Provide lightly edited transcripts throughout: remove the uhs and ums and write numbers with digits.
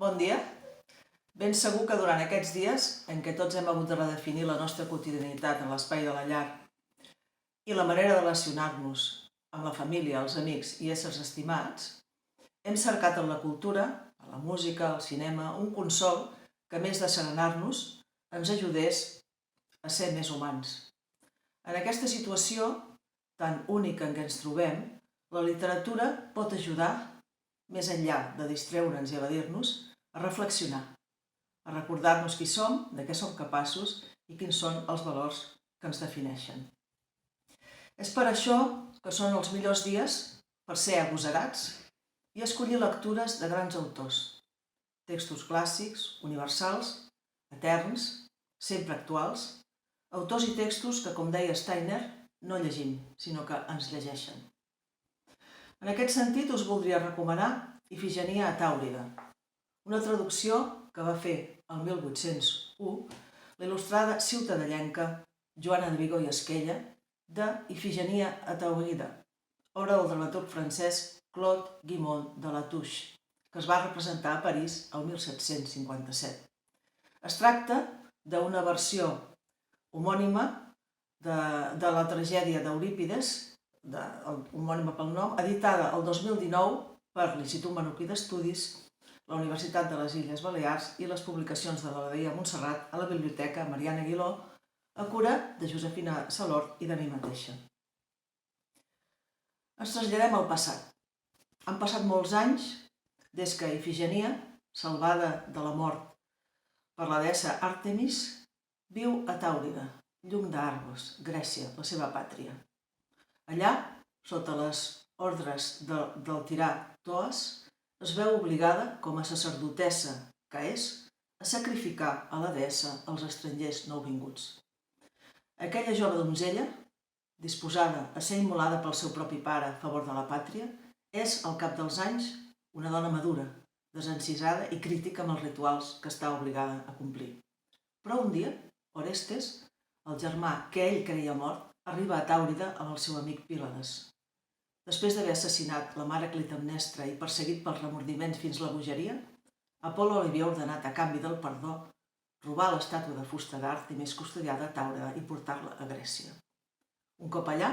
Bon dia. Ben segur que durant aquests dies en què tots hem hagut de redefinir la nostra quotidianitat en l'espai de la llar i la manera de relacionar-nos amb la família, els amics i éssers estimats, hem cercat en la cultura, en la música, el cinema, un consol que, a més de serenar-nos, ens ajudés a ser més humans. En aquesta situació tan única en què ens trobem, la literatura pot ajudar, més enllà de distreure'ns i evadir-nos, a reflexionar, a recordar-nos qui som, de què som capaços i quins són els valors que ens defineixen. És per això que són els millors dies per ser agosarats i escollir lectures de grans autors, textos clàssics, universals, eterns, sempre actuals, autors i textos que, com deia Steiner, no llegim, sinó que ens llegeixen. En aquest sentit, us voldria recomanar Ifigenia a Tàurida, una traducció que va fer el 1801 la il·lustrada ciutadellenca Joana de Vigo i Esquella de Ifigenia a Tàurida, obra del dramaturg francès Claude Guimond de Latouche, que es va representar a París el 1757. Es tracta d'una versió homònima de la tragèdia d'Eurípides, homònima pel nom, editada el 2019 per l'Institut Menorquí d'Estudis, la Universitat de les Illes Balears i les publicacions de l'Abadia Montserrat a la Biblioteca Mariana Aguiló, a cura de Josefina Salort i de mi mateixa. Ens traslladem al passat. Han passat molts anys des que Ifigenia, salvada de la mort per la deessa Àrtemis, viu a Tàurida, lluny d'Argos, Grècia, la seva pàtria. Allà, sota les ordres del tirà Toas, es veu obligada, com a sacerdotessa que és, a sacrificar a la deessa als estrangers nouvinguts. Aquella jove donzella, disposada a ser immolada pel seu propi pare a favor de la pàtria, és, al cap dels anys, una dona madura, desencisada i crítica amb els rituals que està obligada a complir. Però un dia, Orestes, el germà que ell creia mort, arriba a Tàurida amb el seu amic Pílades. Després d'haver assassinat la mare Clitemnestra i perseguit pels remordiments fins la bogeria, Apol·lo li havia ordenat, a canvi del perdó, robar l'estàtua de fusta d'Àrtemis custodiada a Tàurida i portar-la a Grècia. Un cop allà,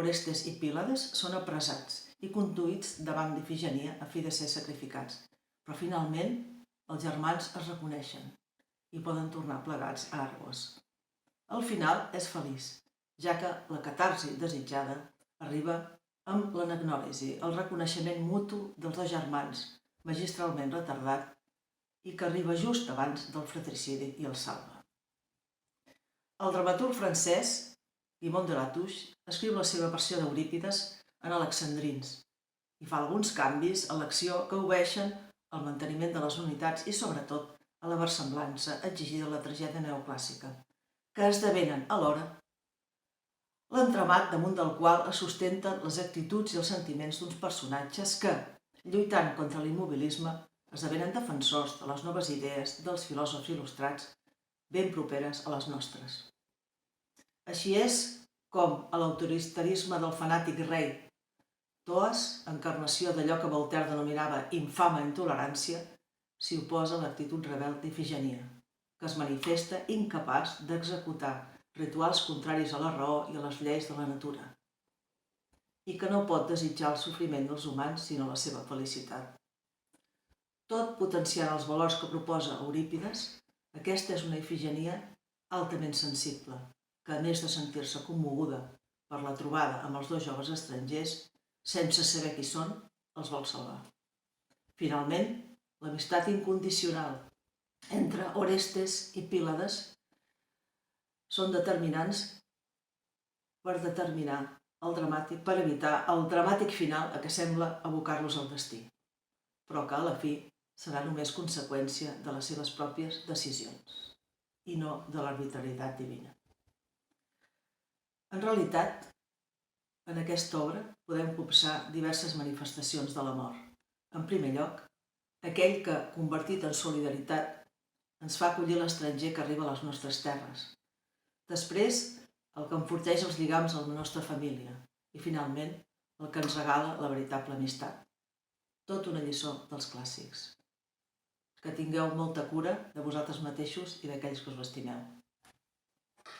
Orestes i Pílades són apressats i conduïts davant d'Ifigenia a fi de ser sacrificats, però finalment els germans es reconeixen i poden tornar plegats a Argos. El final és feliç, ja que la catarsi desitjada arriba amb l'anagnòlisi, el reconeixement mutu dels dos germans, magistralment retardat, i que arriba just abans del fratricidi i el salva. El dramaturg francès Guimond de Latouche escriu la seva versió d'Eurípides en alexandrins i fa alguns canvis a l'acció que obeeixen al manteniment de les unitats i, sobretot, a la versemblança exigida a la tragèdia neoclàssica, que esdevenen alhora l'entramat damunt del qual es sustenten les actituds i els sentiments d'uns personatges que, lluitant contra l'immobilisme, esdevenen defensors de les noves idees dels filòsofs il·lustrats ben properes a les nostres. Així és com a l'autoritarisme del fanàtic rei Toas, encarnació d'allò que Voltaire denominava infama intolerància, s'hi oposa l'actitud rebel d'Ifigenia, que es manifesta incapaç d'executar rituals contraris a la raó i a les lleis de la natura, i que no pot desitjar el sofriment dels humans sinó la seva felicitat. Tot potenciant els valors que proposa Eurípides, aquesta és una Ifigenia altament sensible, que a més de sentir-se commoguda per la trobada amb els dos joves estrangers, sense saber qui són, els vol salvar. Finalment, l'amistat incondicional entre Orestes i Pílades són determinants per evitar el dramàtic final a què sembla abocar-los al destí, però que a la fi serà només conseqüència de les seves pròpies decisions i no de l'arbitrarietat divina. En realitat, en aquesta obra podem copsar diverses manifestacions de l'amor. En primer lloc, aquell que, convertit en solidaritat, ens fa acollir l'estranger que arriba a les nostres terres. Després, el que enforteix els lligams amb la nostra família. I, finalment, el que ens regala la veritable amistat. Tot una lliçó dels clàssics. que tingueu molta cura de vosaltres mateixos i d'aquells que us estimeu.